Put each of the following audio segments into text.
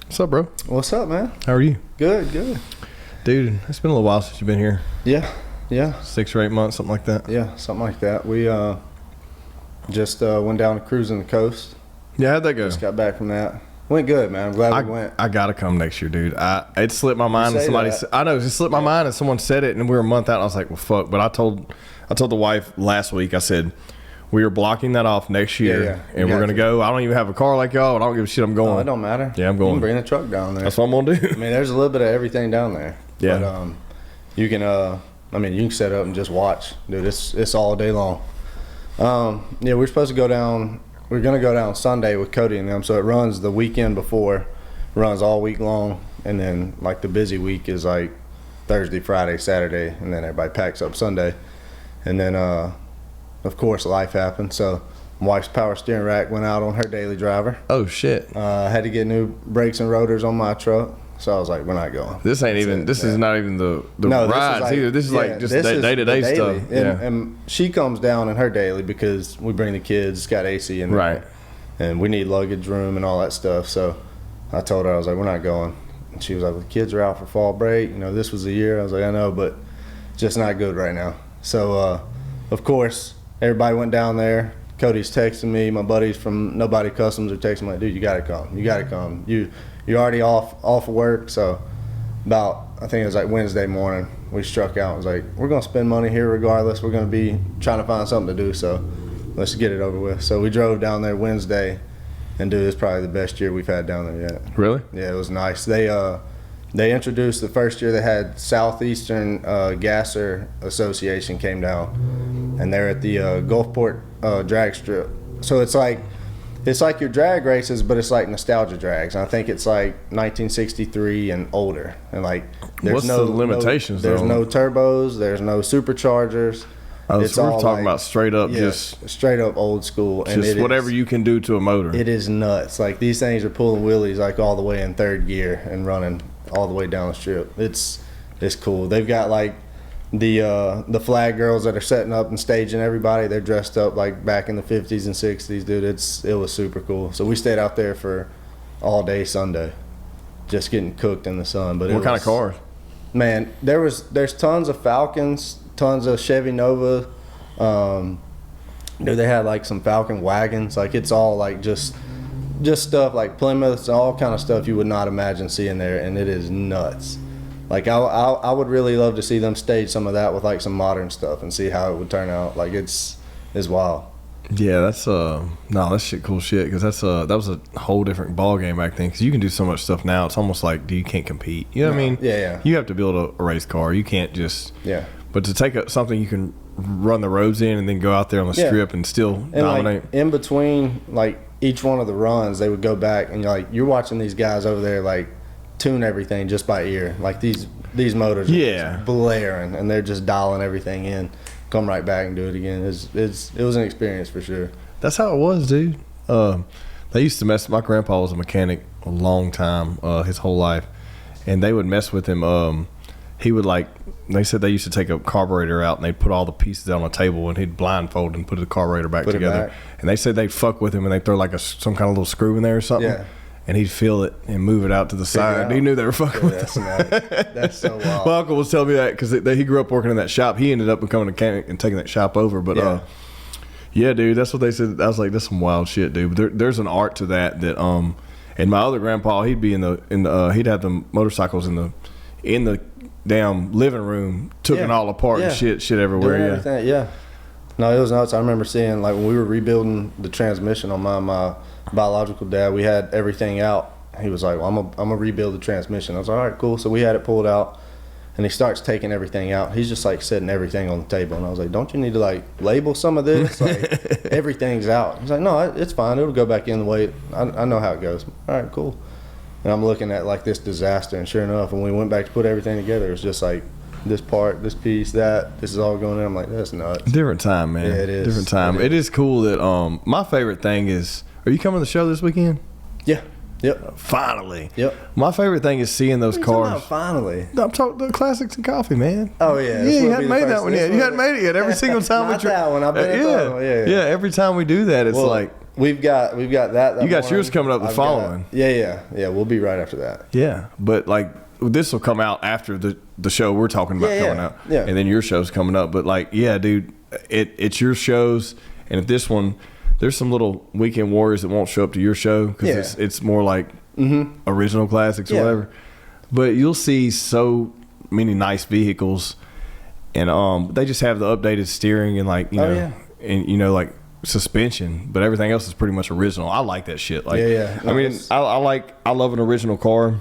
What's up, bro? What's up, man? How are you? Good, good. Dude, it's been a little while since you've been here. Yeah. 6 or 8 months, something like that. Yeah, something like that. We just went down to cruising the coast. Yeah, how'd that go? Just got back from that. Went good, man. I'm glad we went. I gotta come next year, dude. It slipped my mind. And somebody, I know, it slipped my mind, and someone said it, and we were a month out. And I was like, well, fuck. But I told the wife last week. I said, we are blocking that off next year, and we're gonna go. I don't even have a car like y'all, and I don't give a shit. I'm going. Oh, it don't matter. Yeah, I'm going. You can bring the truck down there. That's what I'm gonna do. I mean, there's a little bit of everything down there. Yeah. But you can. You can set up and just watch, dude. It's all day long. Yeah, we're supposed to go down. We're gonna go down Sunday with Cody and them. So it runs the weekend before, runs all week long, and then like the busy week is like Thursday, Friday, Saturday, and then everybody packs up Sunday, and then of course life happened. So my wife's power steering rack went out on her daily driver. Oh shit! Had to get new brakes and rotors on my truck. So I was like, we're not going. This ain't even. This is not even the rides either. This is like just day-to-day stuff. And she comes down in her daily because we bring the kids. It's got AC in there. Right. And we need luggage room and all that stuff. So I told her, I was like, we're not going. And she was like, well, the kids are out for fall break. You know, this was the year. I was like, I know, but just not good right now. So, of course, everybody went down there. Cody's texting me. My buddies from Nobody Customs are texting me like, dude, you got to come. You got to come. You're already off of work. So about, I think it was like Wednesday morning, we struck out. I was like, we're going to spend money here regardless. We're going to be trying to find something to do. So let's get it over with. So we drove down there Wednesday, and dude, it's probably the best year we've had down there yet. Really? Yeah, it was nice. They introduced the first year they had Southeastern Gasser Association came down, and they're at the Gulfport drag strip. So it's like your drag races, but it's like nostalgia drags. And I think it's like 1963 and older. And like, there's the limitations? There's no turbos. There's no superchargers. We're talking about straight up, just straight up old school. And just whatever you can do to a motor. It is nuts. Like, these things are pulling wheelies like all the way in third gear and running all the way down the strip. It's cool. They've got like the flag girls that are setting up and staging everybody. They're dressed up like back in the 50s and 60s, dude. It was super cool. So we stayed out there for all day Sunday, just getting cooked in the sun. But what kind of cars? Man, there's tons of Falcons, tons of Chevy Nova. They had like some Falcon wagons. Like, it's all like just stuff like Plymouths, all kind of stuff you would not imagine seeing there, and it is nuts. Like, I would really love to see them stage some of that with like some modern stuff and see how it would turn out. Like, it's wild. Yeah, that's that's shit, cool shit, because that was a whole different ball game back then. Because you can do so much stuff now. It's almost like you can't compete. You know what I mean? Yeah. You have to build a race car. You can't just But to take something you can run the roads in and then go out there on the strip and still dominate. Like, in between like each one of the runs, they would go back and you're watching these guys over there like tune everything just by ear. Like, these motors are just blaring, and they're just dialing everything in. Come right back and do it again. It was an experience for sure. That's how it was, dude. They used to mess. My grandpa was a mechanic a long time, his whole life, and they would mess with him. He would they said they used to take a carburetor out and they'd put all the pieces on a table, and he'd blindfold and put the carburetor back together. And they said they'd fuck with him and they'd throw like some kind of little screw in there or something. Yeah. And he'd feel it and move it out to the side. He knew they were fucking with him. That's so wild. My uncle was telling me that because he grew up working in that shop. He ended up becoming a mechanic and taking that shop over. But yeah, dude, that's what they said. I was like, that's some wild shit, dude. But there's an art to that. And my other grandpa, he'd be he'd have the motorcycles in the damn living room, took it all apart and shit everywhere. No, it was nuts. I remember seeing, like, when we were rebuilding the transmission on my biological dad, we had everything out. He was like, well, I'm gonna rebuild the transmission. I was like, all right, cool. So we had it pulled out, and he starts taking everything out. He's just like setting everything on the table, and I was like, don't you need to like label some of this? Like, everything's out. He's like, no, it's fine. It'll go back in the way I know how it goes. All right, cool. And I'm looking at like this disaster, and sure enough, when we went back to put everything together, it was just like this part, this piece, this is all going in. I'm like, that's nuts. Different time, man. Yeah, it is. Different time. It is cool that my favorite thing is, are you coming to the show this weekend? Yeah. Yep. Finally. Yep. My favorite thing is seeing those cars. Finally. I'm talking the Classics and Coffee, man. Oh yeah. Yeah, you hadn't made that one yet. You hadn't made it yet. Every single time we that one. I've been at that one. Yeah. Every time we do that, it's we've got that. You got yours coming up the I've following. Yeah. We'll be right after that. Yeah, but like this will come out after the show we're talking about coming out. Yeah. And then your show's coming up. But like, yeah, dude, it's your shows, and if this one, there's some little weekend warriors that won't show up to your show because it's more like original classics or whatever. But you'll see so many nice vehicles, and they just have the updated steering and like and like suspension, but everything else is pretty much original. I like that shit. Like, I mean, I love an original car,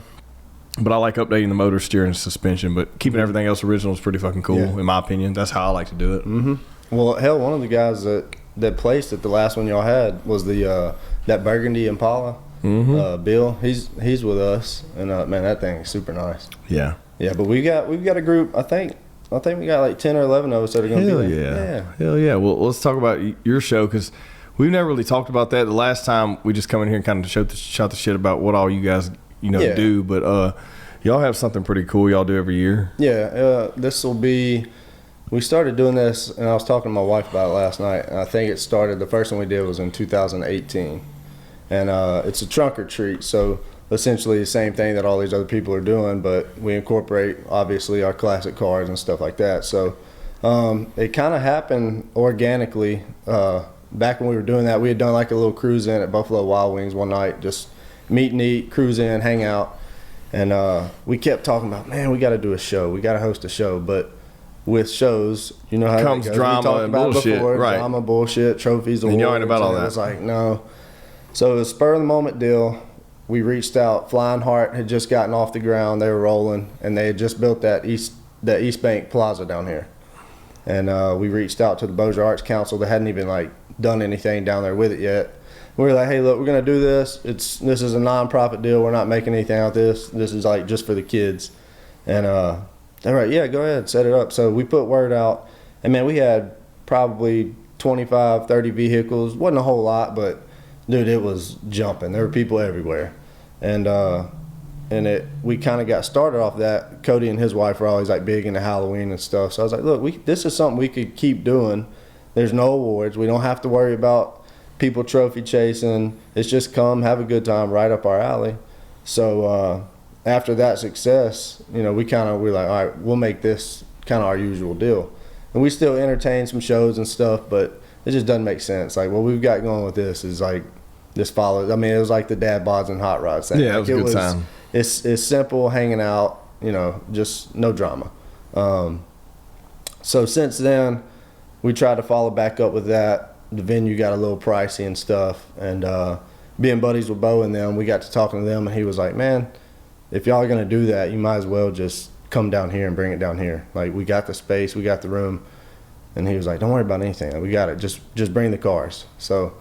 but I like updating the motor, steering, and suspension. But keeping everything else original is pretty fucking cool, in my opinion. That's how I like to do it. Well, hell, one of the guys that placed at the last one y'all had was the that Burgundy Impala. Bill, he's with us, and man, that thing is super nice. Yeah. But we've got a group. I think we got like 10 or 11 of us that are going to be there. Hell yeah. Well, let's talk about your show because we've never really talked about that. The last time we just come in here and kind of shot the shit about what all you guys do, but y'all have something pretty cool y'all do every year. This will be. We started doing this, and I was talking to my wife about it last night. And I think it started. The first one we did was in 2018, and it's a trunk or treat. So essentially the same thing that all these other people are doing, but we incorporate obviously our classic cars and stuff like that. So it kind of happened organically. Back when we were doing that, we had done like a little cruise in at Buffalo Wild Wings one night, just meet and eat, cruise in, hang out, and we kept talking about, man, we got to do a show, we got to host a show. But with shows, you know how comes it goes. drama and bullshit, right? Drama, bullshit, trophies, awards, and you ain't about all that. It was like, no. So it was a spur of the moment deal. We reached out. Flying Heart had just gotten off the ground. They were rolling, and they had just built that East Bank Plaza down here. And we reached out to the Bossier Arts Council. They hadn't even like done anything down there with it yet. We were like, hey, look, we're gonna do this. This is a non-profit deal. We're not making anything out of this. This is like just for the kids. And they're like, yeah, go ahead, set it up. So we put word out, and man, we had probably 25, 30 vehicles. Wasn't a whole lot, but dude, it was jumping. There were people everywhere. And we kind of got started off that. Cody and his wife were always like big into Halloween and stuff. So I was like, look, this is something we could keep doing. There's no awards. We don't have to worry about people trophy chasing. It's just come, have a good time, right up our alley. So after that success, we're like, all right, we'll make this kind of our usual deal. And we still entertain some shows and stuff, but it just doesn't make sense. Like, what we've got going with this is like, this follows. I mean, it was like the dad bods and hot rods thing. Yeah, it was a good time. It's simple, hanging out, just no drama. So since then, we tried to follow back up with that. The venue got a little pricey and stuff, and being buddies with Bo and them, we got to talking to them, and he was like, man, if y'all are gonna do that, you might as well just come down here and bring it down here. Like, we got the space, we got the room. And he was like, don't worry about anything. We got it. Just bring the cars. So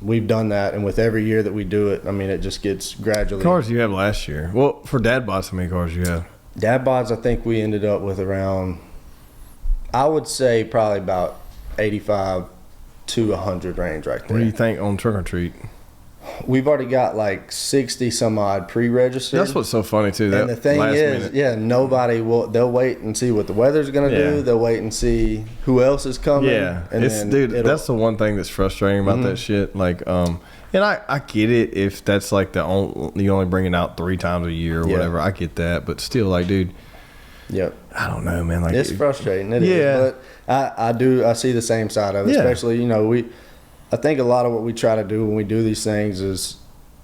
we've done that, and with every year that we do it, I mean, it just gets gradually. Cars you had last year? Well, for Dad Bods, how many cars you have? Dad Bods, I think we ended up with around, I would say probably about 85 to 100 range right there. What do you think on Trunk or Treat? We've already got like 60 some odd pre-registered. That's what's so funny too. That and the thing is, nobody will. They'll wait and see what the weather's going to do. They'll wait and see who else is coming. Yeah, and that's the one thing that's frustrating about that shit. Like, and I get it if that's like you only bring it out 3 times a year or whatever. I get that, but still, like, dude. Yep. I don't know, man. Like, it's frustrating. It is, but I see the same side of it. Especially, I think a lot of what we try to do when we do these things is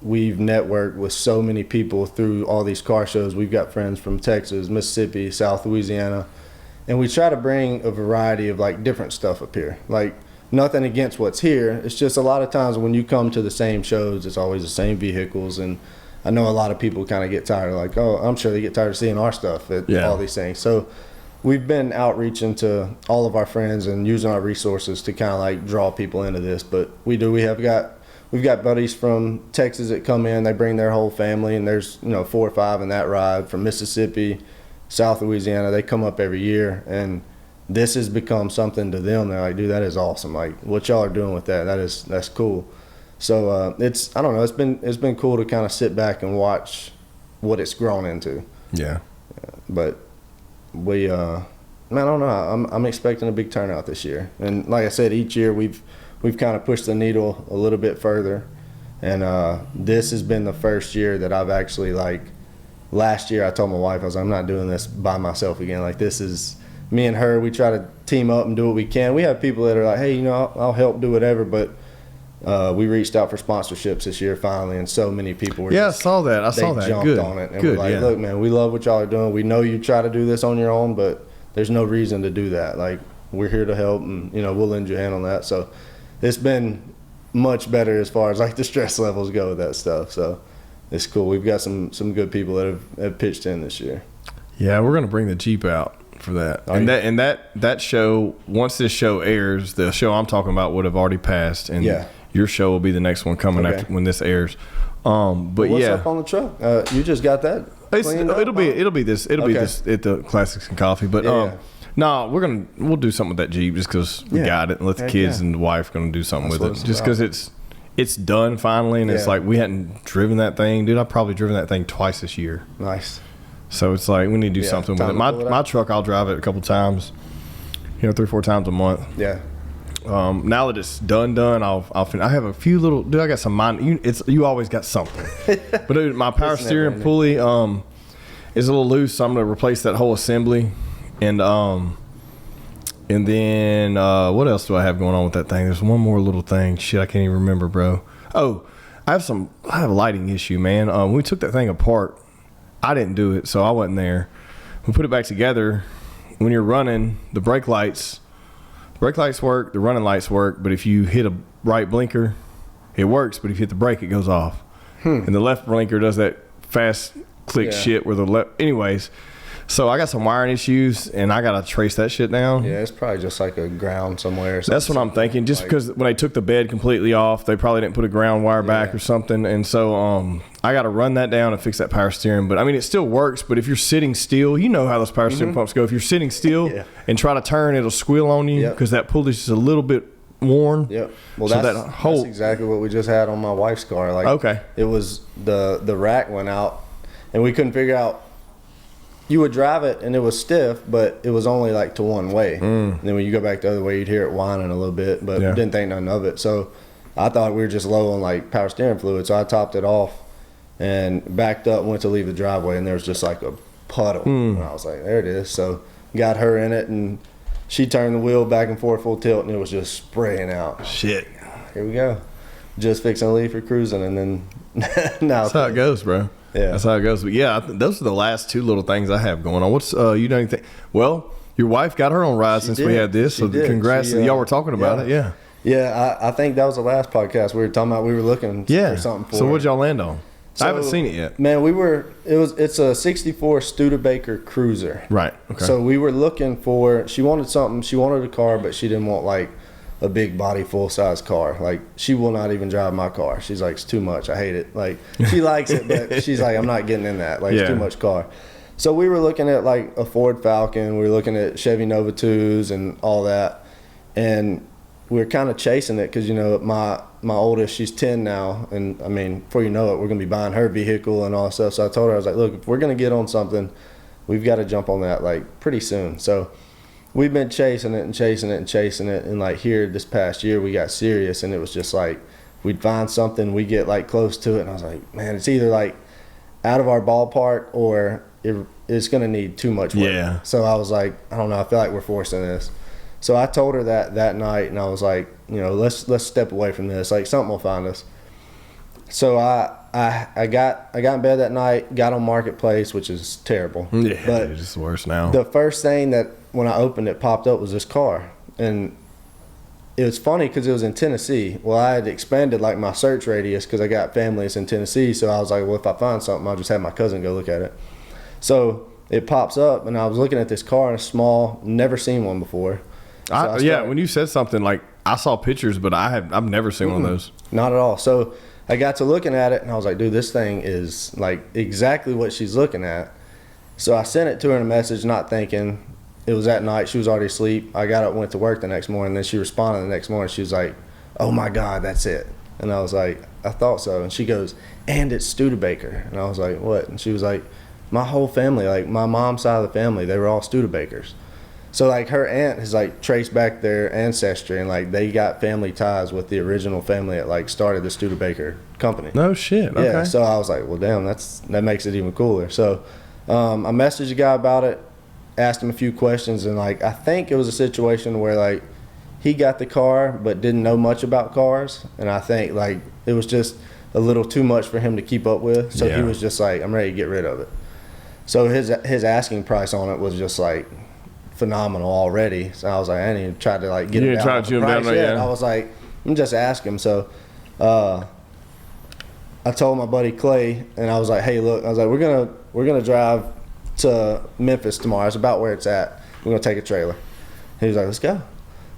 we've networked with so many people through all these car shows. We've got friends from Texas, Mississippi, South Louisiana, and we try to bring a variety of like different stuff up here. Like, nothing against what's here. It's just a lot of times when you come to the same shows, it's always the same vehicles. And I know a lot of people kind of get tired of like, oh, I'm sure they get tired of seeing our stuff at all these things. So we've been outreaching to all of our friends and using our resources to kind of like draw people into this. But we've got buddies from Texas that come in, they bring their whole family, and there's 4 or 5 in that ride. From Mississippi, South Louisiana, they come up every year, and this has become something to them. They're like, dude, that is awesome. Like, what y'all are doing with that's cool. So I don't know, it's been cool to kind of sit back and watch what it's grown into. Yeah. But man, I don't know. I'm expecting a big turnout this year, and like I said, each year we've we've kind of pushed the needle a little bit further. And this has been the first year that I've actually, like, last year I told my wife, I was like, I'm not doing this by myself again. Like, this is me and her. We try to team up and do what we can. We have people that are like, hey, you know, I'll help do whatever. But we reached out for sponsorships this year finally, and so many people were I saw that. I saw that. They jumped Good. on it. And Good, we're like, look, man, we love what y'all are doing. We know you try to do this on your own, but there's no reason to do that. Like, we're here to help, and, you know, we'll lend you a hand on that. So it's been much better as far as, like, the stress levels go with that stuff. So it's cool. We've got some good people that have pitched in this year. Yeah, we're gonna bring the Jeep out for that. And that show, once this show airs, the show I'm talking about would have already passed, and your show will be the next one coming after when this airs. But what's up on the truck? You just got that. It'll be this at the Classics and Coffee. But no, we'll do something with that Jeep just because we got it, and let the kids and the wife gonna do something with it, just because it's done finally, and it's like we hadn't driven that thing, dude. I've probably driven that thing twice this year. Nice. So it's like we need to do something with it. My truck, I'll drive it a couple times, 3-4 times a month. Yeah. Now that it's done, I have a few little. Dude, I got some mind. You always got something. But dude, my power steering pulley is a little loose, so I'm gonna replace that whole assembly, and then what else do I have going on with that thing? There's one more little thing. Shit, I can't even remember, bro. Oh, I have a lighting issue, man. When we took that thing apart, I didn't do it, so I wasn't there. We put it back together. When you're running, the brake lights work, the running lights work, but if you hit a right blinker, it works, but if you hit the brake, it goes off. And the left blinker does that fast click shit where the left. Anyways, so I got some wiring issues, and I got to trace that shit down. Yeah, it's probably just like a ground somewhere or something. That's what I'm thinking. Just because when they took the bed completely off, they probably didn't put a ground wire back or something. And so I got to run that down and fix that power steering. But, I mean, it still works. But if you're sitting still, you know how those power steering pumps go. If you're sitting still and try to turn, it'll squeal on you because that pulley's just a little bit worn. Yep. Well, so that's exactly what we just had on my wife's car. Like, it was the rack went out, and we couldn't figure out. You would drive it, and it was stiff, but it was only like to one way. And then when you go back the other way, you'd hear it whining a little bit, but didn't think nothing of it. So I thought we were just low on like power steering fluid, so I topped it off and backed up, went to leave the driveway, and there was just like a puddle. And I was like, there it is. So got her in it, and she turned the wheel back and forth full tilt, and it was just spraying out. Shit. Here we go. Just fixing to leave for cruising, and then now. That's how it goes, bro. Yeah, that's how it goes. But yeah, those are the last two little things I have going on. What's you done anything? Well, your wife got her own ride since we had this, so congrats. Y'all were talking about it, Yeah, I think that was the last podcast we were talking about. We were looking for something for. So what'd y'all land on? I haven't seen it yet. Man, it's a 64 Studebaker Cruiser. Right. Okay. So we were looking for. She wanted something. She wanted a car, but she didn't want like a big body, full size car. Like, she will not even drive my car. She's like, it's too much. I hate it. Like, she likes it, but she's like, I'm not getting in that. Like, it's too much car. So we were looking at like a Ford Falcon. We were looking at Chevy Nova 2s and all that. And we were kind of chasing it because, my oldest, she's 10 now. And I mean, before you know it, we're going to be buying her vehicle and all that stuff. So I told her, I was like, look, if we're going to get on something, we've got to jump on that like pretty soon. So we've been chasing it and chasing it and chasing it. And like here this past year, we got serious, and it was just like we'd find something, we get like close to it. And I was like, man, it's either like out of our ballpark or it's going to need too much work. Yeah. So I was like, I don't know. I feel like we're forcing this. So I told her that night, and I was like, let's step away from this. Like, something will find us. So I got in bed that night, got on Marketplace, which is terrible. Yeah, but it's worse now. The first thing that when I opened it popped up was this car, and it was funny because it was in Tennessee. Well, I had expanded like my search radius because I got family that's in Tennessee. So I was like, well, if I find something, I'll just have my cousin go look at it. So it pops up, and I was looking at this car, and it's small, never seen one before. When you said something, like, I saw pictures, but I've never seen one of those. Not at all. So I got to looking at it, and I was like, dude, this thing is like exactly what she's looking at. So I sent it to her in a message, not thinking. It was at night. She was already asleep. I got up and went to work the next morning. Then she responded the next morning. She was like, oh my God, that's it. And I was like, I thought so. And she goes, and it's Studebaker. And I was like, what? And she was like, my whole family, like my mom's side of the family, they were all Studebakers. So like her aunt has like traced back their ancestry, and like they got family ties with the original family that like started the Studebaker company. No shit. Okay. Yeah. So I was like, well, damn, that makes it even cooler. So I messaged the guy about it, asked him a few questions, and like I think it was a situation where like he got the car but didn't know much about cars, and I think like it was just a little too much for him to keep up with. So he was just like, I'm ready to get rid of it. So his asking price on it was just like phenomenal already. So I was like, I didn't even try to like get him down on the price yet. I was like, I'm just ask him. So I told my buddy Clay, and I was like, hey, look, I was like, we're gonna drive to Memphis tomorrow. It's about where it's at. We're gonna take a trailer. He was like, let's go.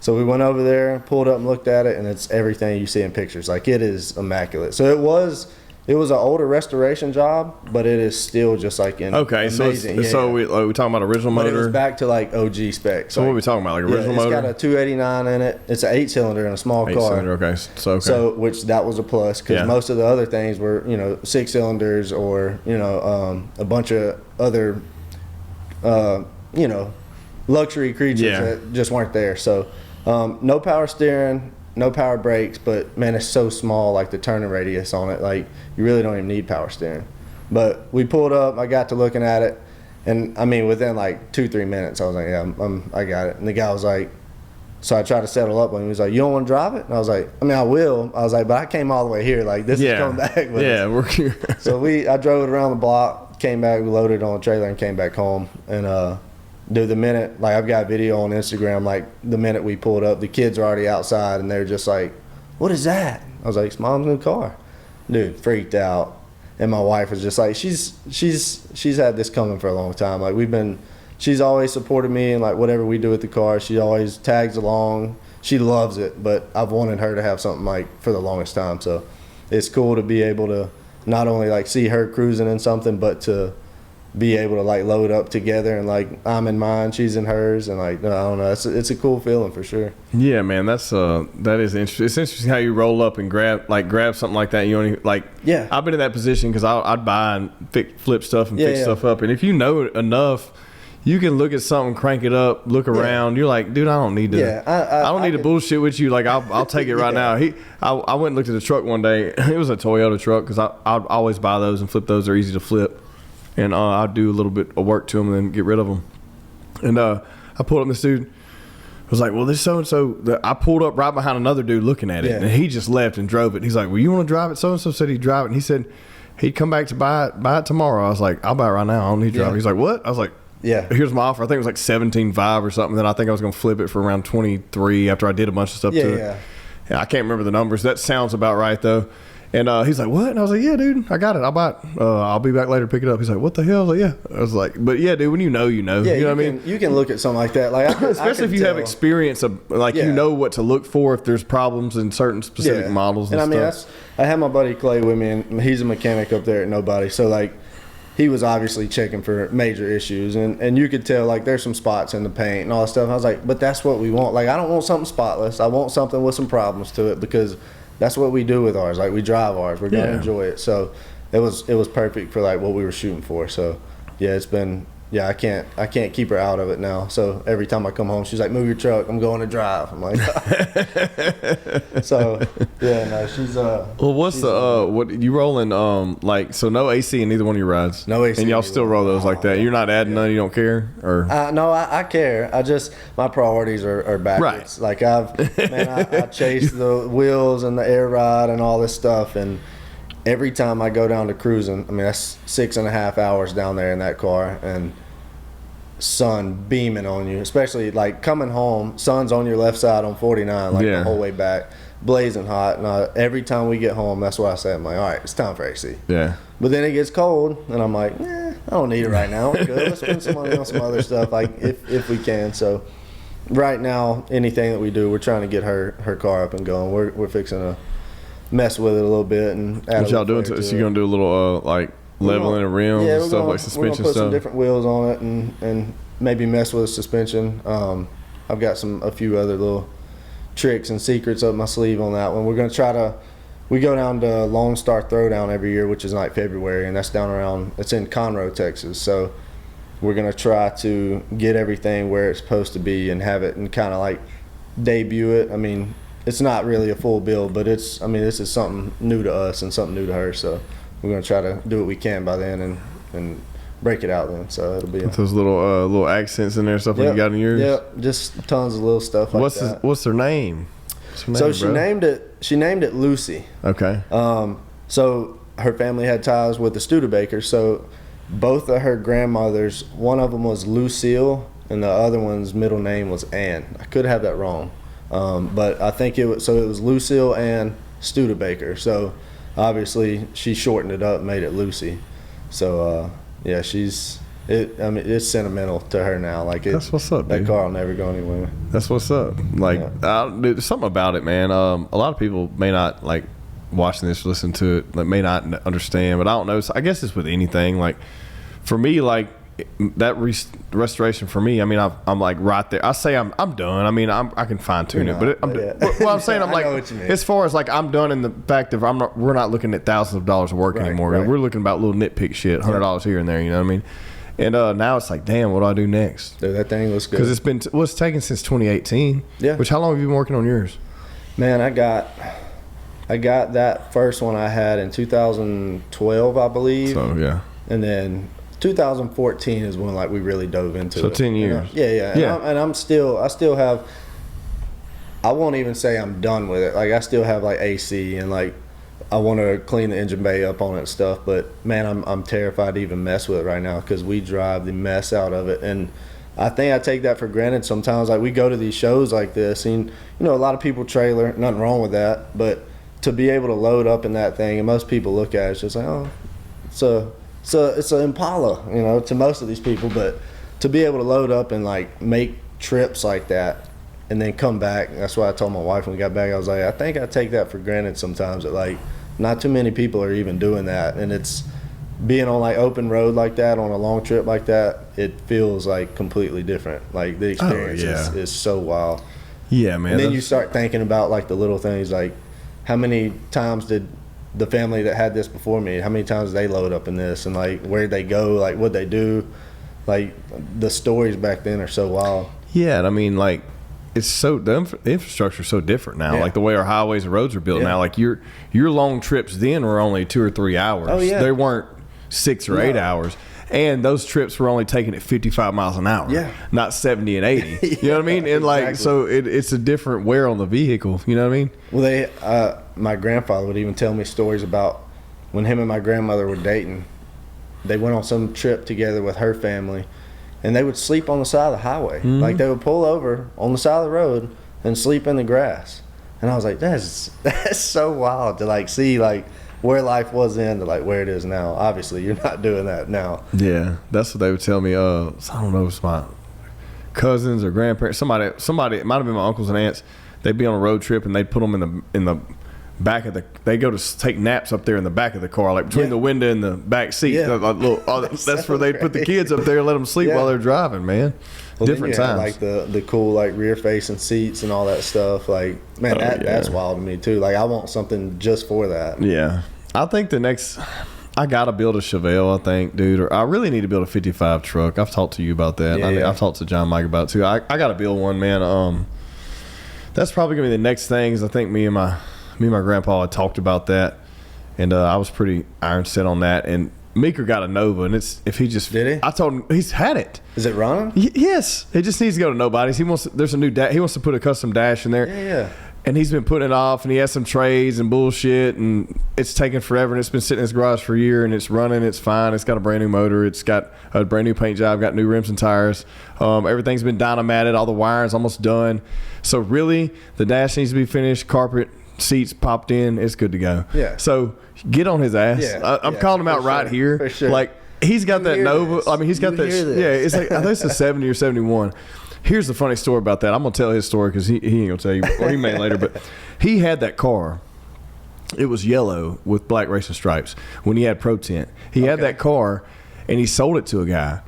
So we went over there, pulled up and looked at it, and it's everything you see in pictures. Like, it is immaculate. So it was an older restoration job, but it is still just like amazing. So we talking about original motor? But it was back to like OG specs. So what are we talking about? Like original motor? It's got a 289 in it. It's an 8-cylinder in a small car. 8-cylinder, okay. So which that was a plus, because most of the other things were 6-cylinders or a bunch of other luxury creatures that just weren't there. So no power steering, no power brakes, but man, it's so small, like the turning radius on it, like you really don't even need power steering. But we pulled up, I got to looking at it, and I mean within like 2-3 minutes I was like, yeah, I got it. And the guy was like, so I tried to settle up with him. He was like, you don't want to drive it? And I was like, I mean, I will. I was like, but I came all the way here, like this is coming back with us. We're here. So I drove it around the block, came back, we loaded it on a trailer and came back home. And dude, the minute, like I've got a video on Instagram, like the minute we pulled up, the kids are already outside and they're just like, what is that? I was like, it's Mom's new car. Dude, freaked out. And my wife was just like, she's had this coming for a long time. Like she's always supported me and like whatever we do with the car, she always tags along. She loves it, but I've wanted her to have something like for the longest time. So it's cool to be able to not only like see her cruising in something, but to be able to like load up together and like I'm in mine, she's in hers, and like I don't know, it's a cool feeling for sure. Yeah, man, that is interesting. It's interesting how you roll up and grab something like that. You only like I've been in that position because I'd buy and flip stuff and fix stuff up, and if you know enough, you can look at something, crank it up, look around. You're like, dude, I don't need to. I don't need to bullshit with you. Like, I'll take it right now. I went and looked at the truck one day. It was a Toyota truck because I always buy those and flip those. They're easy to flip. And I'll do a little bit of work to them and then get rid of them. And I pulled up, and this dude was like, well, this so-and-so. I pulled up right behind another dude looking at it. And he just left and drove it. He's like, well, you want to drive it? So-and-so said he'd drive it. And he said he'd come back to buy it tomorrow. I was like, I'll buy it right now. I don't need to drive it. He's like, what? I was like, here's my offer. I think it was like $17,500 or something. Then I think I was going to flip it for around $23,000 after I did a bunch of stuff to it. Yeah, I can't remember the numbers. That sounds about right, though. And he's like, what? And I was like, yeah, dude, I got it. I'll buy it. I'll be back later to pick it up. He's like, what the hell? I was like, yeah. I was like, but yeah, dude, when you know, you know. Yeah, you know what I mean? You can look at something like that. Like, especially if you have experience of, like, you know what to look for if there's problems in certain specific models and stuff. I had my buddy Clay with me, and he's a mechanic up there at Nobody. So, like, he was obviously checking for major issues. And you could tell, like, there's some spots in the paint and all that stuff. And I was like, but that's what we want. Like, I don't want something spotless. I want something with some problems to it, because that's what we do with ours. Like, we drive ours. We're gonna enjoy it. So it was perfect for like what we were shooting for. So yeah, it's been I can't keep her out of it now. So every time I come home, she's like, move your truck, I'm going to drive. I'm like, so yeah, no, she's well, what's what you rolling like, so no AC in neither one of your rides? No AC. And y'all still roll those like that? You're not adding none, you don't care? Or no, I care. I just, my priorities are backwards. Like I chase the wheels and the air ride and all this stuff, and every time I go down to cruising, I mean, that's 6.5 hours down there in that car, and sun beaming on you, especially like coming home, sun's on your left side on 49, like the whole way back, blazing hot. And every time we get home, that's what I say. I'm like, all right, it's time for AC. Yeah. But then it gets cold, and I'm like, I don't need it right now. We're good. Let's spend some money on some other stuff, like if we can. So right now, anything that we do, we're trying to get her car up and going. We're fixing to mess with it a little bit and add what y'all doing to it. So you're gonna do a little like leveling of rims and stuff, like suspension we're gonna put stuff? Some different wheels on it and maybe mess with the suspension. I've got a few other little tricks and secrets up my sleeve on that one. We're gonna we go down to Lone Star Throwdown every year, which is like February, and that's down around, it's in Conroe, Texas. So we're gonna try to get everything where it's supposed to be and have it and kind of like debut it. I mean, it's not really a full build, but this is something new to us and something new to her. So we're gonna try to do what we can by then and break it out then. So it'll be with those little accents in there, stuff like you got in yours. Yep, just tons of little stuff like that. What's her name? So she named it Lucy. Okay. So her family had ties with the Studebaker. So both of her grandmothers, one of them was Lucille, and the other one's middle name was Ann. I could have that wrong, but I think it was Lucille Ann Studebaker. So obviously she shortened it up, and made it Lucy. So yeah, it's sentimental to her now. Like that's what's up, that dude. car will never go anywhere. That's what's up. Like there's something about it, man. A lot of people may not like watching this, listen to it, like may not understand, but I don't know. So I guess it's with anything. Like for me, like that restoration for me, I mean, I'm like right there. I say I'm done. I mean, I can fine tune it, but well, I'm saying I'm like as far as like I'm done in the fact of we're not looking at thousands of dollars of work anymore. Right. We're looking about little nitpick shit, $100 here and there. You know what I mean? And now it's like, damn, what do I do next? Dude, that thing looks good. Because it's taken since 2018. Yeah. Which how long have you been working on yours? Man, I got that first one I had in 2012, I believe. So yeah. And then 2014 is when like we really dove into it. So 10 years. Yeah. And I still have. I won't even say I'm done with it. Like I still have like AC and like I want to clean the engine bay up on it and stuff. But man, I'm terrified to even mess with it right now because we drive the mess out of it. And I think I take that for granted sometimes. Like we go to these shows like this, and a lot of people trailer, nothing wrong with that, but to be able to load up in that thing, and most people look at it, it's just like, oh, it's an Impala, to most of these people. But to be able to load up and like make trips like that, and then come back. That's why I told my wife when we got back, I was like, I think I take that for granted sometimes. That like not too many people are even doing that, and it's being on like open road like that on a long trip like that. It feels like completely different. Like the experience is so wild. Yeah, man. And then you start thinking about like the little things, like how many times did the family that had this before me, how many times did they load up in this, and like where'd they go, like what'd they do, like the stories back then are so wild. Yeah, and I mean like it's the infrastructure is so different now. Yeah. Like the way our highways and roads are built now. Like your long trips then were only 2 or 3 hours. Oh yeah, they weren't 6 or 8 hours. And those trips were only taken at 55 miles an hour, not 70 and 80. You know what I mean? And like, so it's a different wear on the vehicle. You know what I mean? Well, my grandfather would even tell me stories about when him and my grandmother were dating. They went on some trip together with her family, and they would sleep on the side of the highway. Mm-hmm. Like they would pull over on the side of the road and sleep in the grass. And I was like, that's so wild to like see like where life was then to like where it is now. Obviously, you're not doing that now. Yeah, that's what they would tell me. I don't know if it's my cousins or grandparents. Somebody, it might have been my uncles and aunts. They'd be on a road trip and they'd put them in the back of the. They go to take naps up there in the back of the car, like between the window and the back seat. Yeah. That's where they'd put the kids up there and let them sleep while they're driving. Man, well, different times. Like the cool like rear facing seats and all that stuff. Like man, that's wild to me too. Like I want something just for that. Yeah, I think the next. I gotta build a Chevelle, I think, dude. Or I really need to build a 55 truck. I've talked to you about that. I've talked to John Mike about it too. I gotta build one, man. That's probably gonna be the next things. I think me and my grandpa had talked about that, and I was pretty iron set on that. And Meeker got a Nova, and did he? I told him he's had it. Is it running? Yes. It just needs to go to nobody's. There's a new he wants to put a custom dash in there. Yeah. And he's been putting it off, and he has some trades and bullshit, and it's taken forever, and it's been sitting in his garage for a year, and it's running, it's fine. It's got a brand new motor, it's got a brand new paint job, got new rims and tires. Everything's been dynamatted, all the wiring's almost done. So really, the dash needs to be finished, carpet, seats popped in, it's good to go. Yeah. So get on his ass. Yeah. I'm calling him out right here. For sure. Like he's got that Nova. This. I mean, he's got that. Yeah, it's like I think it's a 70 or 71. Here's the funny story about that. I'm gonna tell his story because he ain't gonna tell you, or he may later. But he had that car. It was yellow with black racing stripes when he had Pro Tint. He had that car, and he sold it to a guy,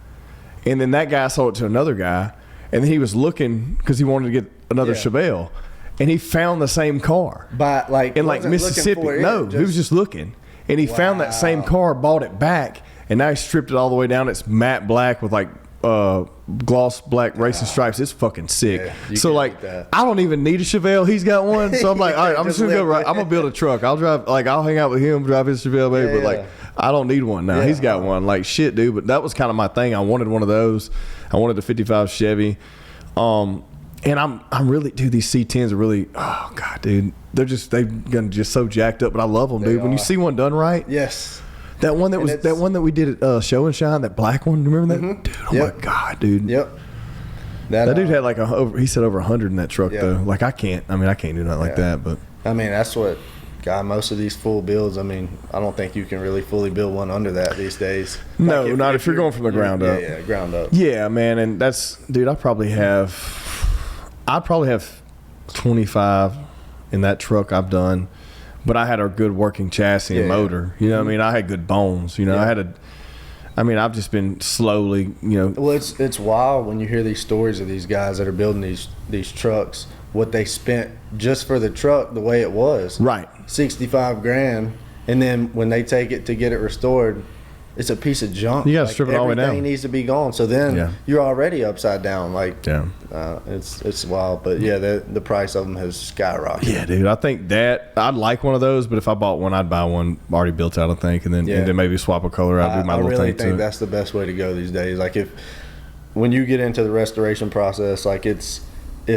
and then that guy sold it to another guy, and then he was looking because he wanted to get another Chevelle, and he found the same car in Mississippi. He was just looking, and he found that same car, bought it back, and now he stripped it all the way down. It's matte black with like gloss black racing stripes. It's fucking sick. Yeah, so like, I don't even need a Chevelle. He's got one. So I'm like, all right, I'm just gonna go. I'm gonna build a truck. I'll drive. Like, I'll hang out with him, drive his Chevelle, baby. But like, I don't need one now. Yeah, he's got one. Like, shit, dude. But that was kind of my thing. I wanted one of those. I wanted the 55 Chevy. And I'm really, dude, these C10s are really, oh God, dude, they're just so jacked up, but I love them, dude. When you see one done right, yes, that one that we did at Show and Shine, that black one, remember that, dude? Oh my God, dude. Yep. That dude had like he said over 100 in that truck though. Like I can't do nothing like that, but I mean that's what. God, most of these full builds, I mean, I don't think you can really fully build one under that these days. No, like not if you're going from the ground up. Yeah, ground up. Yeah, man, and that's, dude, I'd probably have 25 in that truck I've done, but I had a good working chassis and motor. You know what I mean? I had good bones. You know, I've just been slowly, you know. Well, it's wild when you hear these stories of these guys that are building these trucks, what they spent just for the truck, the way it was. Right. 65 grand, and then when they take it to get it restored, it's a piece of junk. You got to strip it all the way down. Everything needs to be gone. So then you're already upside down. Like, it's wild. But yeah, the price of them has skyrocketed. Yeah, dude. I think that I'd like one of those, but if I bought one, I'd buy one already built out, I think, and then maybe swap a color out. Do my little thing. I really think that's the best way to go these days. Like when you get into the restoration process, like it's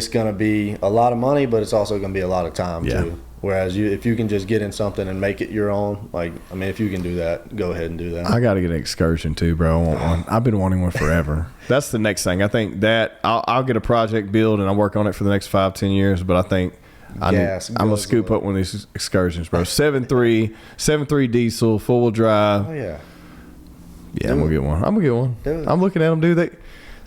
going to be a lot of money, but it's also going to be a lot of time too. Whereas if you can just get in something and make it your own, like, I mean, if you can do that, go ahead and do that. I got to get an Excursion too, bro. I want one. I've been wanting one forever. That's the next thing. I think that I'll get a project build and I'll work on it for the next 5-10 years. But I think I'm gonna scoop up one of these Excursions, bro. 7.3 diesel, 4-wheel drive. Oh yeah. Yeah, I'm gonna get one. I'm looking at them, dude.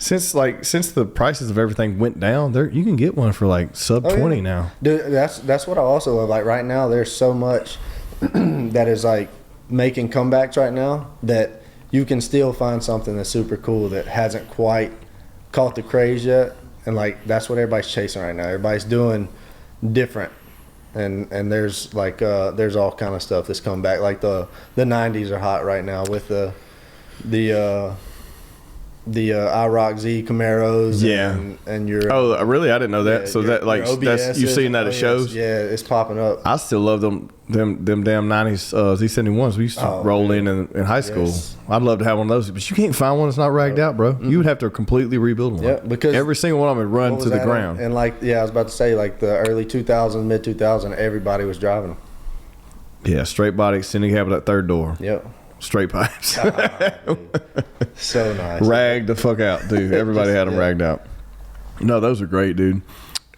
Since the prices of everything went down, you can get one for like sub 20 now. Dude, that's what I also love. Like right now, there's so much that is like making comebacks right now that you can still find something that's super cool that hasn't quite caught the craze yet. And like that's what everybody's chasing right now. Everybody's doing different, and there's like there's all kind of stuff that's come back. Like the 90s are hot right now with the IROC Z Camaros and your really? I didn't know that. So that like that's you've seen that at shows. Yeah, it's popping up. I still love them damn 90s Z71s we used to roll in high school. Yes. I'd love to have one of those, but you can't find one that's not ragged out, bro. You would have to completely rebuild one. Yeah, because every single one of them would run to the ground. And like I was about to say, like the early 2000s, mid 2000s, everybody was driving them. Yeah, straight body, extended cab at that third door. Yep. Straight pipes. So nice. Ragged the fuck out, dude. Everybody had them ragged out. No, those are great, dude.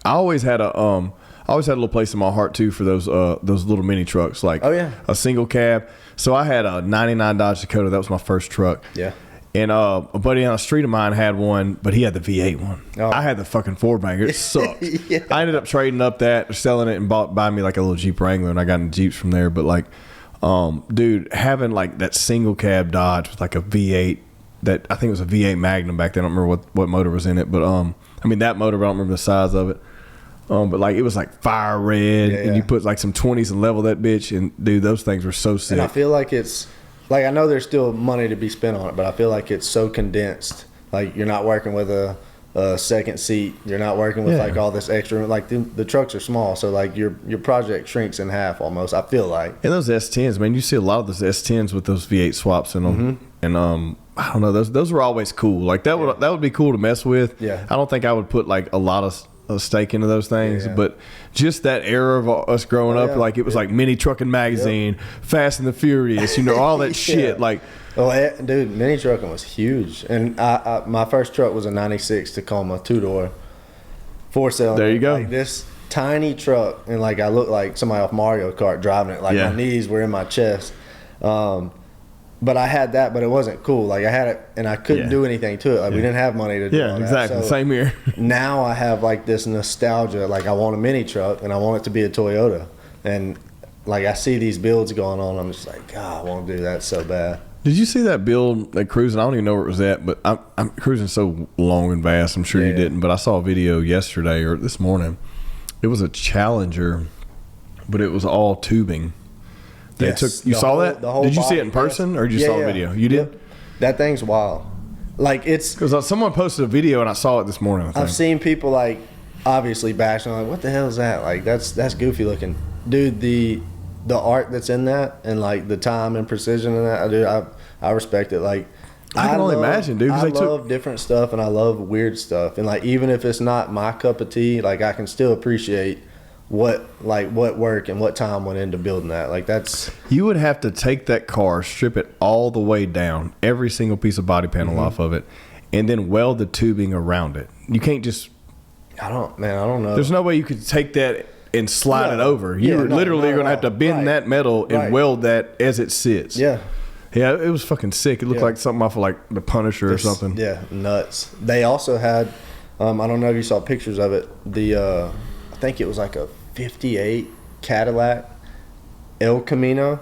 I always had a little place in my heart too for those little mini trucks, like a single cab. So I had a 99 Dodge Dakota. That was my first truck. Yeah. And a buddy on the street of mine had one, but he had the V8 one. Oh. I had the fucking 4-banger. It sucked. I ended up trading up that, selling it, and buying me like a little Jeep Wrangler, and I got into Jeeps from there. But like, dude, having like that single cab Dodge with like a V8, that I think it was a V8 Magnum back then. I don't remember what motor was in it, but I mean that motor, but I don't remember the size of it. But like it was like fire red, and you put like some 20s and level that bitch, and dude, those things were so sick. And I feel like it's like, I know there's still money to be spent on it, but I feel like it's so condensed. Like you're not working with a second seat. You're not working with like all this extra. Like the trucks are small, so like your project shrinks in half almost. I feel like. And those S10s, man, you see a lot of those S10s with those V8 swaps in them, and I don't know, those were always cool. Like that would be cool to mess with. Yeah. I don't think I would put like a lot of stake into those things, but just that era of us growing up, like it was like Mini Trucking Magazine, Fast and the Furious, you know, all that shit. Like, dude, Mini Trucking was huge. And I my first truck was a 96 Tacoma 2-door 4-cylinder. There you go. Like this tiny truck, and like I looked like somebody off Mario Kart driving it. Like my knees were in my chest. But I had that, but it wasn't cool. Like I had it, and I couldn't do anything to it. Like we didn't have money to do all that. Exactly. So same here. Now I have like this nostalgia. Like I want a mini truck, and I want it to be a Toyota. And like I see these builds going on, I'm just like, God, I want to do that so bad. Did you see that build like cruising? I don't even know where it was at, but I'm cruising so long and vast. I'm sure you didn't, but I saw a video yesterday or this morning. It was a Challenger, but it was all tubing. You saw that? Did you see it in person or did you saw a video? You did? That thing's wild. Like it's because someone posted a video and I saw it this morning. I think. I've seen people like obviously bashing like, what the hell is that? Like that's goofy looking, dude. The art that's in that and like the time and precision in that, dude, I respect it. Like I can only imagine, dude. I love different stuff and I love weird stuff, and like even if it's not my cup of tea, like I can still appreciate what work and what time went into building that. Like that's you would have to take that car, strip it all the way down, every single piece of body panel off of it, and then weld the tubing around it. You can't just I don't know. There's no way you could take that and slide it over. You're literally going to have to bend that metal and weld that as it sits. Yeah. Yeah, it was fucking sick. It looked like something off of like The Punisher or something. Yeah, nuts. They also had I don't know if you saw pictures of it. I think it was like a 58 Cadillac El Camino.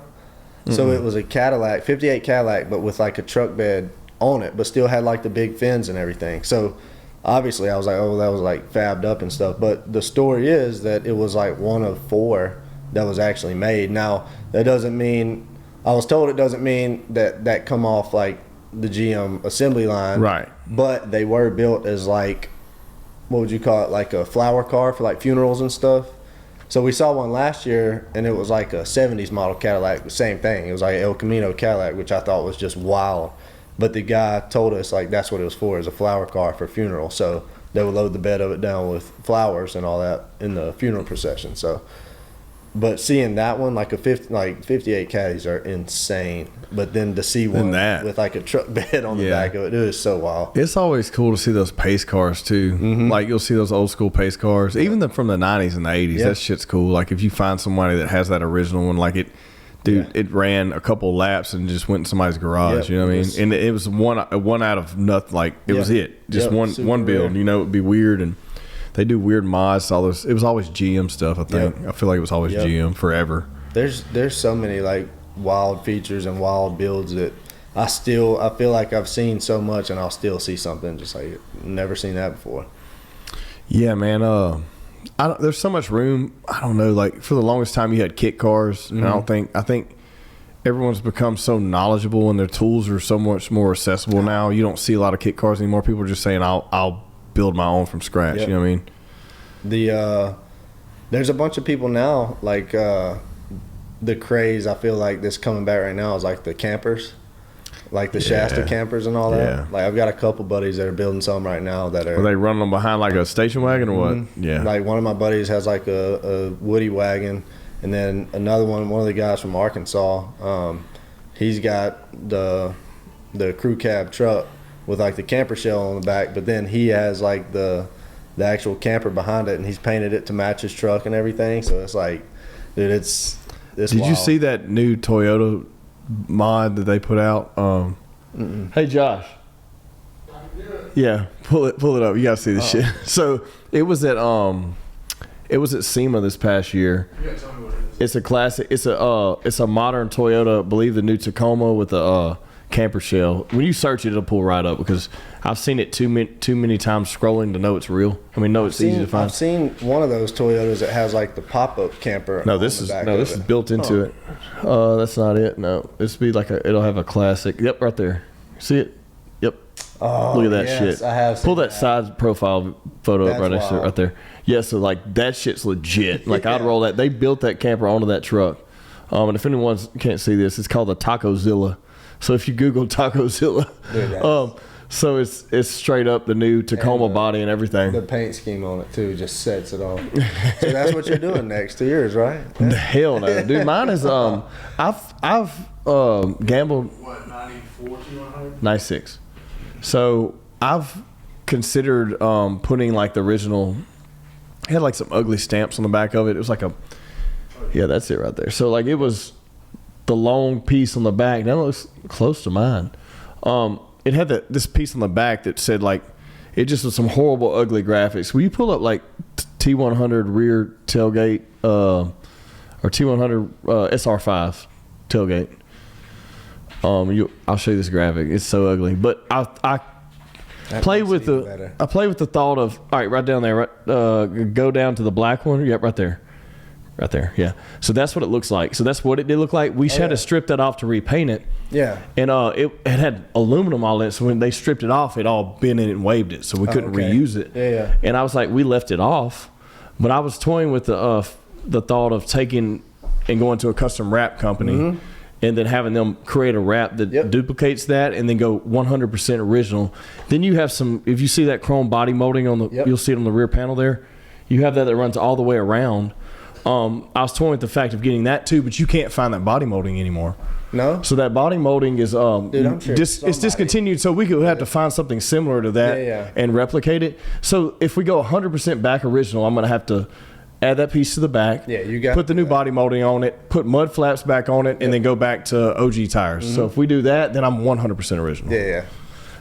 So it was a Cadillac, 58 Cadillac, but with like a truck bed on it, but still had like the big fins and everything. So obviously I was like, oh, that was like fabbed up and stuff. But the story is that it was like one of 4 that was actually made. Now, that doesn't mean, I was told it doesn't mean that come off like the GM assembly line. Right. But they were built as like, what would you call it? Like a flower car for like funerals and stuff. So we saw one last year, and it was like a 70s model Cadillac, the same thing. It was like El Camino Cadillac, which I thought was just wild. But the guy told us, like, that's what it was for, is a flower car for funeral. So they would load the bed of it down with flowers and all that in the funeral procession. So, but seeing that one, like 58 Caddies are insane. But then to see one with like a truck bed on the back of it, it was so wild. It's always cool to see those pace cars too. Like you'll see those old school pace cars, even from the 90s and the 80s. That shit's cool. Like if you find somebody that has that original one, like it. Dude, it ran a couple laps and just went in somebody's garage. You know what I mean? And it was one out of nothing. Like it was it. Just one build. You know, it'd be weird, and they do weird mods. All this. It was always GM stuff. I think. I feel like it was always GM forever. There's so many like wild features and wild builds that I feel like I've seen so much, and I'll still see something just like never seen that before. Yeah, man. There's so much room. I don't know. Like for the longest time, you had kit cars, and I think everyone's become so knowledgeable, and their tools are so much more accessible now. You don't see a lot of kit cars anymore. People are just saying, "I'll build my own from scratch." You know what I mean? There's a bunch of people now. Like the craze, I feel like this coming back right now is like the campers. Like the Shasta campers and all that. Yeah. Like I've got a couple buddies that are building some right now that are. Are they running them behind like a station wagon or what? Yeah. Like one of my buddies has like a Woody wagon, and then another one of the guys from Arkansas, he's got the crew cab truck with like the camper shell on the back, but then he has like the actual camper behind it, and he's painted it to match his truck and everything. So it's like, dude, it's Did wild. You see that new Toyota mod that they put out? Hey Josh, yeah, pull it up. You gotta see this shit. So it was at SEMA this past year. You gotta tell me what it is. It's a classic. It's a modern Toyota. I believe the new Tacoma with the camper shell. When you search it, it'll pull right up because I've seen it too many times scrolling to know it's real. I mean, it's easy to find. I've seen one of those Toyotas that has like the pop-up camper. This is built into it. That's not it. No, this would be like it'll have a classic. Yep, right there. See it? Yep. Oh, look at that shit. I have pull that side profile photo up right next to it, right there. Yeah, so like that shit's legit. Like I'd roll that. They built that camper onto that truck. And if anyone can't see this, it's called the Tacozilla. So if you Google Tacozilla, so it's straight up the new Tacoma body and everything. The paint scheme on it too just sets it off. So that's what you're doing next to yours, right? Yeah. Hell no, dude. Mine is I've gambled. What, 94, 100? 96. So I've considered putting like the original. It had like some ugly stamps on the back of it. It was like that's it right there. So like it was the long piece on the back. That looks close to mine. It had this piece on the back that said like it just was some horrible ugly graphics. Will you pull up like T100 rear tailgate or T100 SR5 tailgate? I'll show you this graphic. It's so ugly, but I play with the thought of, all right, right down there, right, go down to the black one. Yep, right there. Right there, yeah. So that's what it looks like. So that's what it did look like. We had to strip that off to repaint it. Yeah. And it had aluminum all in it. So when they stripped it off, it all bent in and waved it. So we couldn't reuse it. Yeah. And I was like, we left it off. But I was toying with the thought of taking and going to a custom wrap company and then having them create a wrap that duplicates that and then go 100% original. Then you have some, if you see that chrome body molding on the, you'll see it on the rear panel there. You have that runs all the way around. I was toying with the fact of getting that too, but you can't find that body molding anymore. No. So that body molding is Dude, I'm sure it's discontinued. So we could have to find something similar to that and replicate it. So if we go 100% back original, I'm going to have to add that piece to the back. Yeah, you got put the new body molding on it, put mud flaps back on it, and then go back to OG tires. So if we do that, then I'm 100% original. Yeah.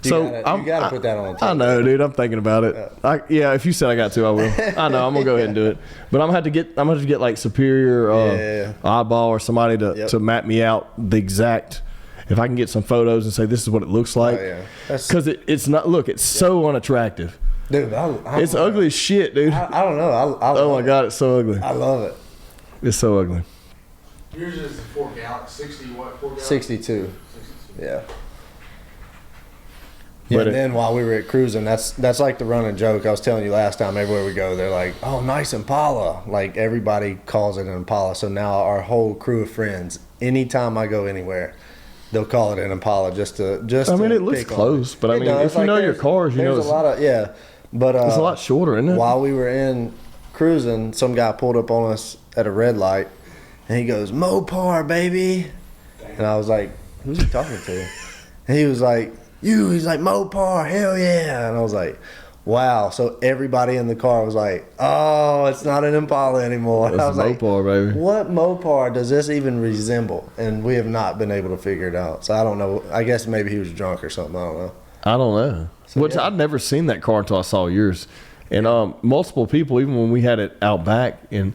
You gotta put that on the table. I know, dude. I'm thinking about it. If you said I got to, I will. I know. I'm gonna go ahead and do it. But I'm gonna have to get like Superior, Oddball, or somebody to map me out the exact. If I can get some photos and say this is what it looks like, because it's not. Look, it's so unattractive. Dude, it's ugly as shit, dude. I don't know. Oh my god, it's so ugly. I love it. It's so ugly. Yours is 4 gallon, 60 what? 4 gallon? 62. Yeah. But and then while we were at cruising, that's like the running joke I was telling you last time. Everywhere we go, they're like, "Oh, nice Impala!" Like everybody calls it an Impala. So now our whole crew of friends, anytime I go anywhere, they'll call it an Impala just to. I mean, it looks close, but I mean, if you know your cars, you know there's a lot of but it's a lot shorter, isn't it? While we were in cruising, some guy pulled up on us at a red light, and he goes, "Mopar, baby," and I was like, "Who's he talking to?" And he was like. He's like, Mopar, hell yeah. And I was like, wow. So everybody in the car was like, oh, it's not an Impala anymore. It's I was Mopar, like, baby. what Mopar does this even resemble? And we have not been able to figure it out. So I don't know. I guess maybe he was drunk or something. I don't know. I don't know. So, I'd never seen that car until I saw yours. And multiple people, even when we had it out back, and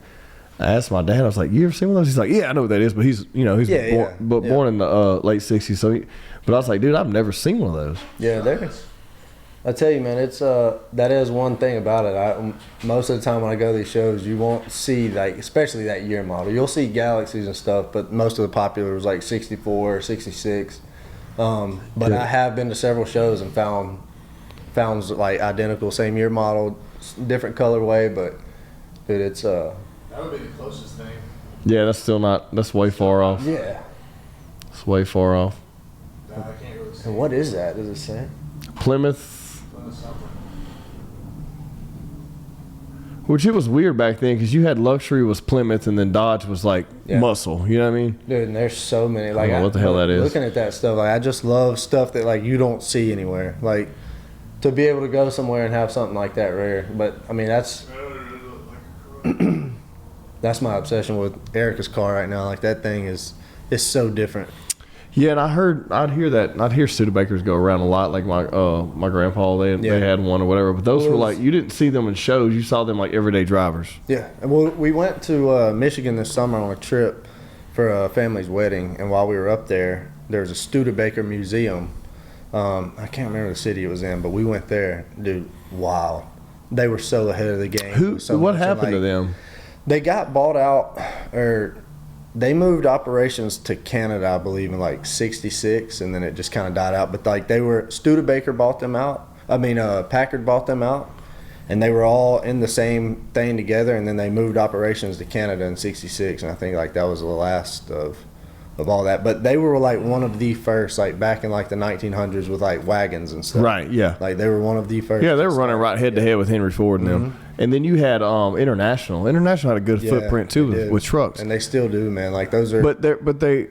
I asked my dad, I was like, you ever seen one of those? He's like, yeah, I know what that is, but he's born in the late 60s. So but I was like, dude, I've never seen one of those. Yeah, there's. I tell you, man, it's that is one thing about it. Most of the time when I go to these shows, you won't see like, especially that year model. You'll see Galaxies and stuff, but most of the popular was like 64 or 66. But I have been to several shows and found like identical, same year model, different colorway, but dude, it's That would be the closest thing. Yeah, that's still not. That's way far off. Yeah. It's way far off. I can't really see. And what is that? Does it say? Plymouth, Something. which it was weird back then because you had luxury was Plymouth and then Dodge was like muscle. You know what I mean? Dude, and there's so many. Like, I don't know what the hell that is. Looking at that stuff, like I just love stuff that like you don't see anywhere. Like to be able to go somewhere and have something like that rare. But I mean, that's that's my obsession with Erica's car right now. Like that thing is so different. Yeah, and I'd hear Studebakers go around a lot. Like my grandpa, they had one or whatever. But those were like, you didn't see them in shows. You saw them like everyday drivers. Yeah. Well, we went to Michigan this summer on a trip for a family's wedding. And while we were up there, there was a Studebaker museum. I can't remember the city it was in, but we went there. Dude, wow. They were so ahead of the game. What happened to them? They got bought out, or they moved operations to Canada, I believe, in like '66, and then it just kind of died out. But like Studebaker bought them out. I mean, Packard bought them out, and they were all in the same thing together. And then they moved operations to Canada in '66, and I think like that was the last of all that. But they were like one of the first, like back in like the 1900s with like wagons and stuff. Right. Yeah. Like they were one of the first. Yeah, they were running right head to head with Henry Ford and them. And then you had International. International had a good footprint too with trucks, and they still do, man. Like those are. But they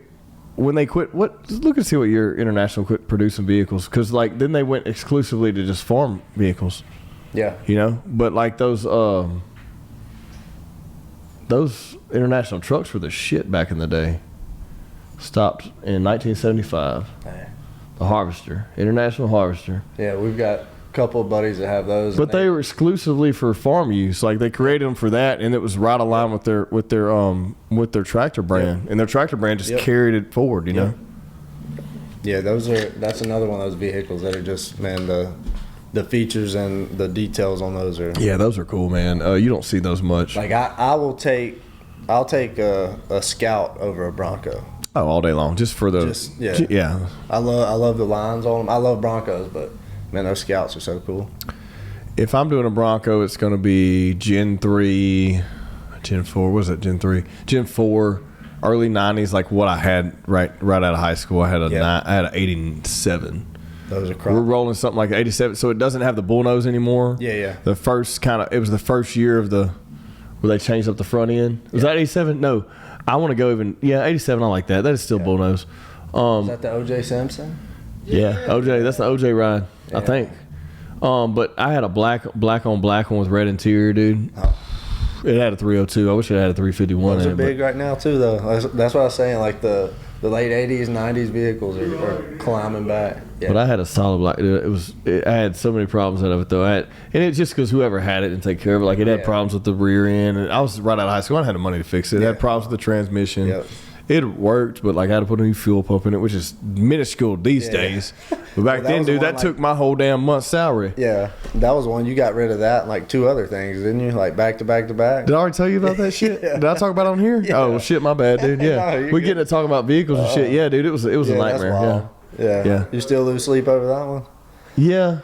when they quit, look and see what year International quit producing vehicles, because like then they went exclusively to just farm vehicles. Yeah. You know, but like those International trucks were the shit back in the day. Stopped in 1975. The Harvester, International Harvester. Yeah, we've got a couple of buddies that have those. But they were exclusively for farm use. Like they created them for that, and it was right aligned with their tractor brand, and their tractor brand just carried it forward. You know. Yeah, that's another one of those vehicles that are just, man, the features and the details on those are. Yeah, those are cool, man. You don't see those much. Like I will take I'll take a Scout over a Bronco. Oh, all day long, just for the yeah. I love the lines on them. I love Broncos, but man, those Scouts are so cool. If I'm doing a Bronco, it's going to be Gen 3, Gen 4. What was it? Gen 3, Gen 4, early 90s, like what I had right out of high school. I had I had an 87. Those are crop. We're rolling something like 87, so it doesn't have the bullnose anymore. Yeah. The first it was the first year of where they changed up the front end. Was that 87? No. I want to go 87. I like that. That is still bullnose. Is that the OJ Simpson? Yeah, OJ. That's the OJ ride, I think. But I had a black on black one with red interior, dude. Oh. It had a 302. I wish it had a 351. Those are big right now too, though. That's what I was saying. Like the late 80s, 90s vehicles are climbing back. Yeah. But I had a solid black. I had so many problems out of it though. And it's just because whoever had it didn't take care of it. Like it had problems with the rear end. And I was right out of high school. I had the money to fix it. It had problems with the transmission. Yep. It worked, but like I had to put a new fuel pump in it, which is minuscule these days. But back then, dude, that took my whole damn month's salary. Yeah, that was one. You got rid of that and like 2 other things, didn't you? Like back to back to back. Did I already tell you about that shit? Did I talk about it on here? Yeah. Oh, well, shit, my bad, dude. Yeah. No, We getting to talk about vehicles and shit. Yeah, dude, it was a nightmare. Yeah. You still lose sleep over that one? Yeah.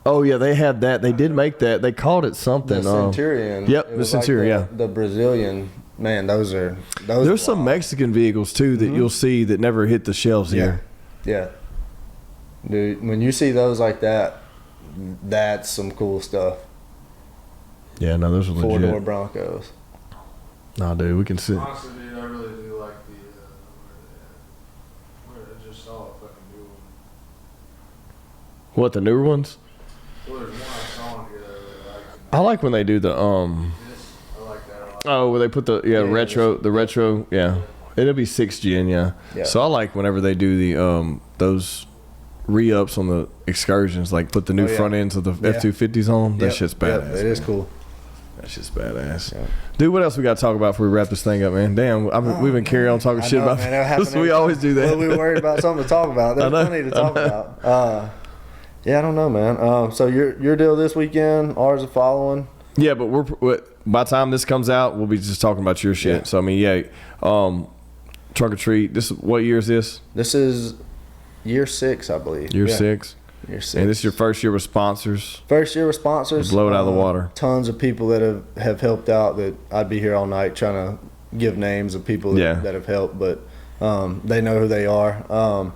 Oh, yeah, they had that. They did make that. They called it something. The Centurion. Yep, the Centurion, The Brazilian. Man, those There's some Mexican vehicles, too, that you'll see that never hit the shelves here. Yeah. Dude, when you see those like that, that's some cool stuff. Yeah, no, those are legit. 4-door Broncos. Nah, dude, we can see. Honestly, dude, I really do like I just saw a fucking new one. What, the newer ones? Well, there's one I saw on here that I really like. I like when they do the This, I like that a lot. Oh, where they put the retro, yeah. It'll be 6 gen, yeah. So I like whenever they do the those re-ups on the excursions, like put the new front ends of the F-250s on. That shit's badass. It is cool. That shit's badass. Yeah. Dude, what else we got to talk about before we wrap this thing up, man? Damn, we've been carrying on talking shit about this. We always do that. Well, we were worried about something to talk about. There's plenty to talk about. Yeah, I don't know, man. So your deal this weekend, ours are following. Yeah, but by the time this comes out, we'll be just talking about your shit. Yeah. So I mean, trunk or treat. What year is this? This is year 6, I believe. Year 6. Year 6. And this is your first year with sponsors. First year with sponsors. Blow it out of the water. Tons of people that have helped out. That I'd be here all night trying to give names of people that have helped, but they know who they are.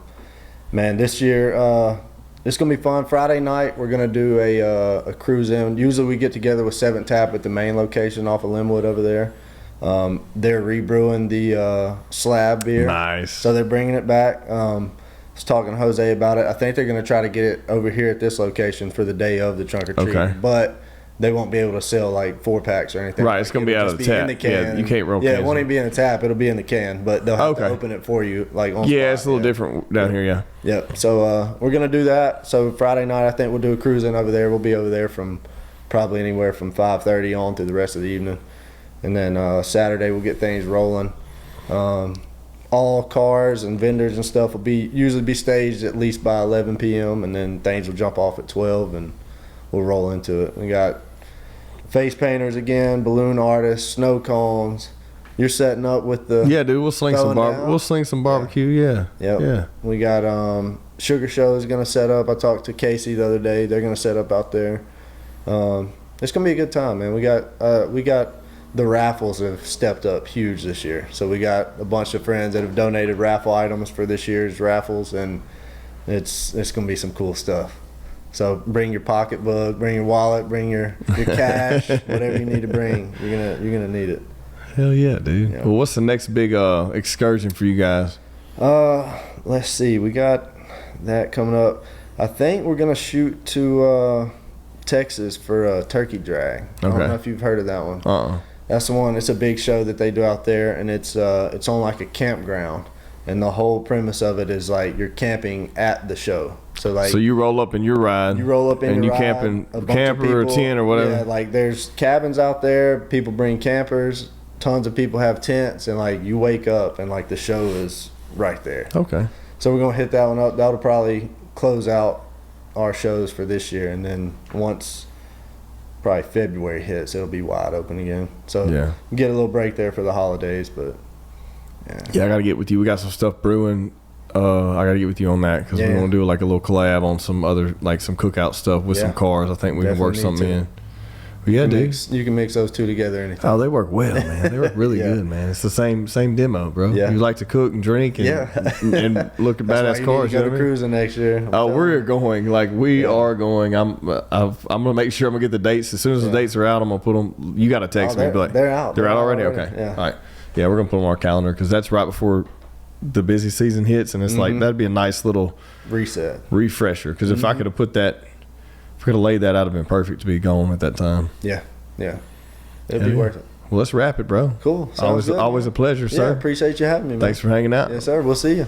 Man, this year. It's going to be fun. Friday night, we're going to do a cruise in. Usually we get together with 7 Tap at the main location off of Linwood over there. They're rebrewing the slab beer. Nice. So they're bringing it back. I was talking to Jose about it. I think they're going to try to get it over here at this location for the day of the trunk or treat. Okay. But they won't be able to sell like 4-packs or anything. Right, it's going to be out of the tap. Yeah, you can't roll cans. Yeah, it won't even be in the tap. It'll be in the can, but they'll have to open it for you. Like on spot. It's a little different down here, yeah. Yep. So we're going to do that. So Friday night, I think we'll do a cruise in over there. We'll be over there from probably anywhere from 5:30 on through the rest of the evening. And then Saturday, we'll get things rolling. All cars and vendors and stuff will usually be staged at least by 11 p.m. and then things will jump off at 12 and we'll roll into it. We got face painters again, balloon artists, snow cones. You're setting up with the dude. We'll sling some barbecue. Yeah. Yep. Yeah. We got Sugar Show is gonna set up. I talked to Casey the other day. They're gonna set up out there. It's gonna be a good time, man. We got the raffles have stepped up huge this year. So we got a bunch of friends that have donated raffle items for this year's raffles, and it's gonna be some cool stuff. So bring your pocketbook, bring your wallet, bring your cash, whatever you need to bring. You're gonna need it. Hell yeah, dude. Yeah. Well, what's the next big excursion for you guys? Let's see. We got that coming up. I think we're gonna shoot to Texas for a turkey drag. I don't know if you've heard of that one. That's the one. It's a big show that they do out there, and it's on like a campground, and the whole premise of it is like you're camping at the show. So you roll up in your ride. You roll up in and your you ride, camping camper or tent or whatever. Yeah, like there's cabins out there. People bring campers. Tons of people have tents, and like you wake up and like the show is right there. Okay. So we're gonna hit that one up. That'll probably close out our shows for this year, and then once probably February hits, it'll be wide open again. So Yeah. get a little break there for the holidays, but Yeah, I got to get with you. We got some stuff brewing. I got to get with you on that because we Yeah. want to do like a little collab on some other, like some cookout stuff with some Yeah. cars. I think we can work Definitely something need in. But yeah, dude. you can mix those two together anytime. Oh, they work well, man. They work really Yeah. good, man. It's the same demo, bro. Yeah. You like to cook and drink and, Yeah. and look at That's badass why you cars. need to go You know to what I mean? cruising next year. I'm Oh, telling we're you. going. Like we Yeah. are going. I'm gonna make sure I'm gonna get the dates as soon as the Yeah. dates are out. I'm gonna put them. You got to text Oh, me. Be like, they're out. They're out already. Okay. Yeah. All right. Yeah, we're gonna put them on our calendar because that's right before the busy season hits, and it's like that'd be a nice little Reset. refresher. Because if I could have put that, if I could have laid that out, it'd been perfect to be gone at that time. Yeah. Yeah. It'd Yeah. be worth it. Well, let's wrap it, bro. Cool. Sounds Always, good, always man. a pleasure, Yeah, sir. appreciate you having me, man. Thanks for hanging out. Yes, sir. We'll see you.